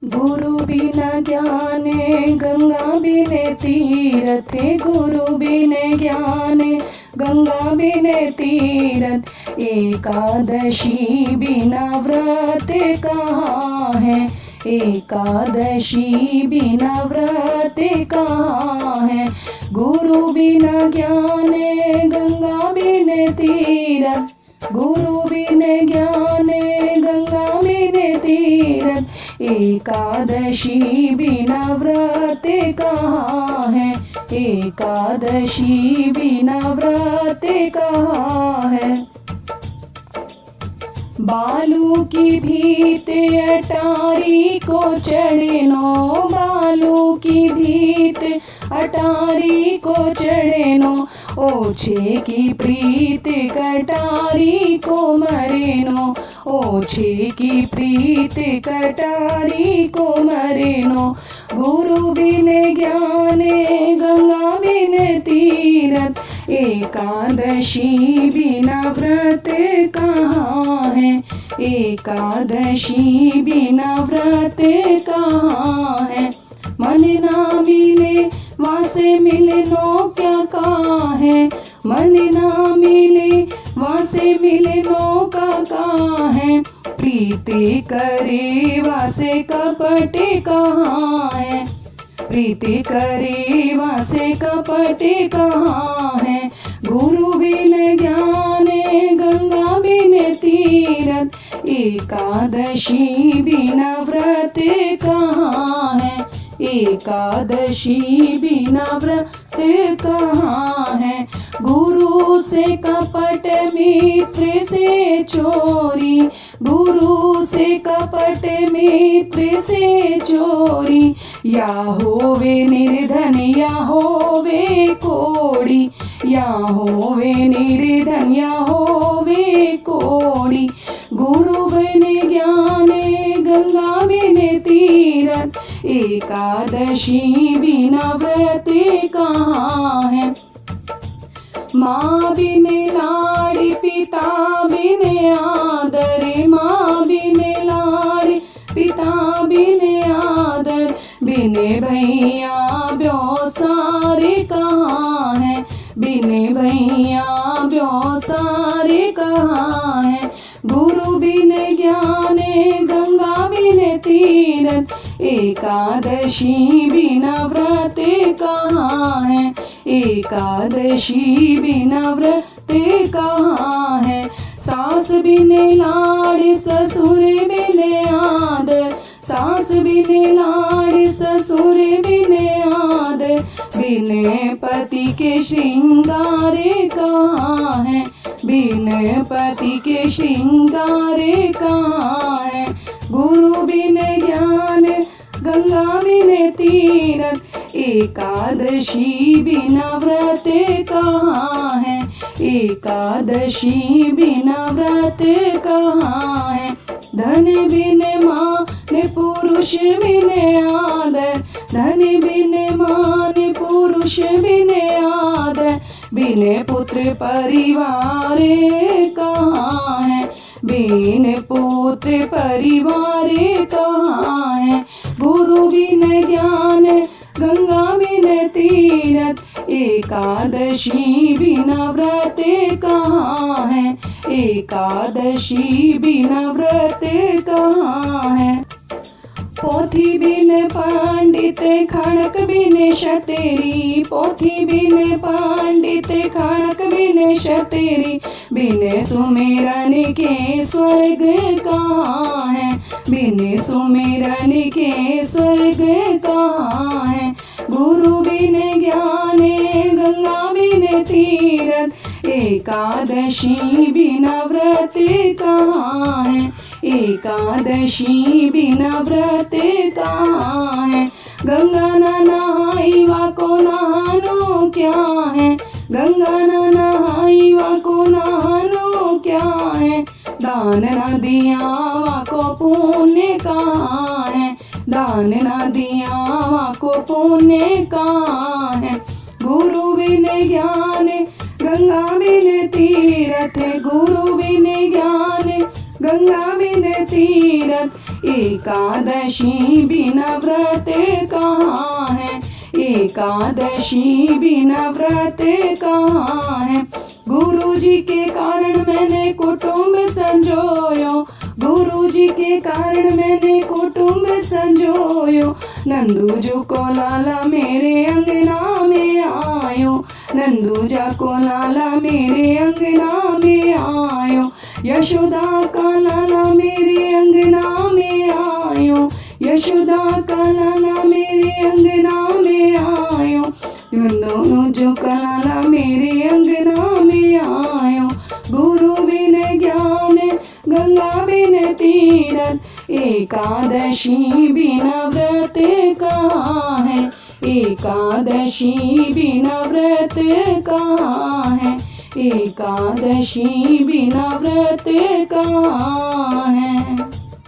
गुरु बिना ज्ञाने गंगा बिने तीरथ, गुरु बिने ज्ञाने गंगा बिने तीरथ। एकादशी बिना व्रत कहाँ है, एकादशी बिना व्रत कहाँ है। गुरु बिना ज्ञाने गंगा बिने तीरथ, गुरु बिने ज्ञाने गंगा बिने तीरथ। एकादशी बिना व्रत कहाँ है, एकादशी बिना व्रत कहाँ है। बालू की भीत अटारी को चढ़नो, बालू की भीत अटारी को चढ़नो। ओछे की प्रीत कटारी को मरेनो, ओछे की प्रीत कटारी को मरेनो। गुरु बिने ज्ञाने गंगा बिने तीरथ, एकादशी बिना व्रत कहाँ है, एकादशी बिना व्रत कहाँ है। मन ना मिले वहाँ से मिलनो क्या कहाँ है, मन ना मिले वहाँ से मिलनो का कहाँ है। प्रीति करे वहाँ से कपट कहाँ है, प्रीति करे वहाँ से कपट कहाँ है। गुरु बिन ज्ञाने गंगा बिन तीरथ, एकादशी बिना व्रत कहाँ है, एकादशी बिना व्रत कहाँ है। गुरु से कपट मित्र से चोरी, गुरु से कपट मित्र से चोरी। या होवे निर्धन या होवे कोड़ी, या होवे निर्धन या होवे कोड़ी। गुरु बिन ज्ञाने गंगा बिन तीरथ, एकादशी बिना व्रत कहाँ है। माँ बिन लाड़ पिता बिन आदर, माँ बिन लाड़ पिता बिन आदर। बिन भैया ब्योसारे कहाँ है, बिन भैया ब्योसारे कहाँ है। गुरु बिन ज्ञाने गंगा बिन तीरथ, एकादशी बिना व्रत कहाँ है, एकादशी बिना व्रत कहाँ है। सास बिन लाड़ ससुर बिन आदर, सास बिन लाड़ ससुर बिन आदर। बिन पति के श्रृंगारे कहाँ है, बिन पति के श्रृंगारे कहाँ है। गुरु बिन ज्ञान गंगा बिन तीरथ, एकादशी बिना व्रत कहाँ है, एकादशी बिना व्रत कहाँ है। धन बिन मान पुरुष बिन आदर, धन बिन मान पुरुष बिन आदर। बिन पुत्र परिवार कहाँ है, बिन पुत्र परिवार कहाँ है। गुरु बिन ज्ञान गंगा बिन तीरथ, एकादशी बिना व्रत कहाँ है, एकादशी बिना व्रत कहाँ है। पोथी बिन पंडित खड़क बिन शतेरी, पोथी बिन पंडित खड़क बिन शतेरी। बिन सुमिरन के स्वर्ग कहाँ है, बिन सुमिरन के स्वर्ग कहाँ है। गुरु बिन ज्ञाने गंगा बिन तीरथ, एकादशी बिना व्रत कहाँ है, एकादशी बिना व्रत कहाँ है। गंगा न नहाई वाको नहानो क्या है, गंगा न नहाई वाको नहानो क्या है। दान न दिया वाको पुण्य कहाँ है, दान न दिया वाको पुण्य कहाँ है। गुरु बिन ज्ञान गंगा बिन तीरथ, गुरु बिन ज्ञान गंगा बिन तीरथ, एकादशी बिना व्रत कहाँ है, एकादशी बिना व्रत कहाँ है। गुरु जी के कारण मैंने कुटुंब संजोयो, गुरु जी के कारण मैंने कुटुंब संजोयो। नंदू जो को लाला मेरे अंगना में आयो, नंदू जा को लाला मेरे अंगना में आयो। यशोदा का लाला मेरे अंगना में आयो, यशोदा का लाला मेरे अंगना में आयो। दोनों जो का लाला मेरे अंगना में आयो। गुरु बिन ज्ञान गंगा बिन तीरथ, एकादशी बिना व्रत कहाँ है, एकादशी बिना व्रत कहाँ है, एकादशी बिना व्रत कहाँ है।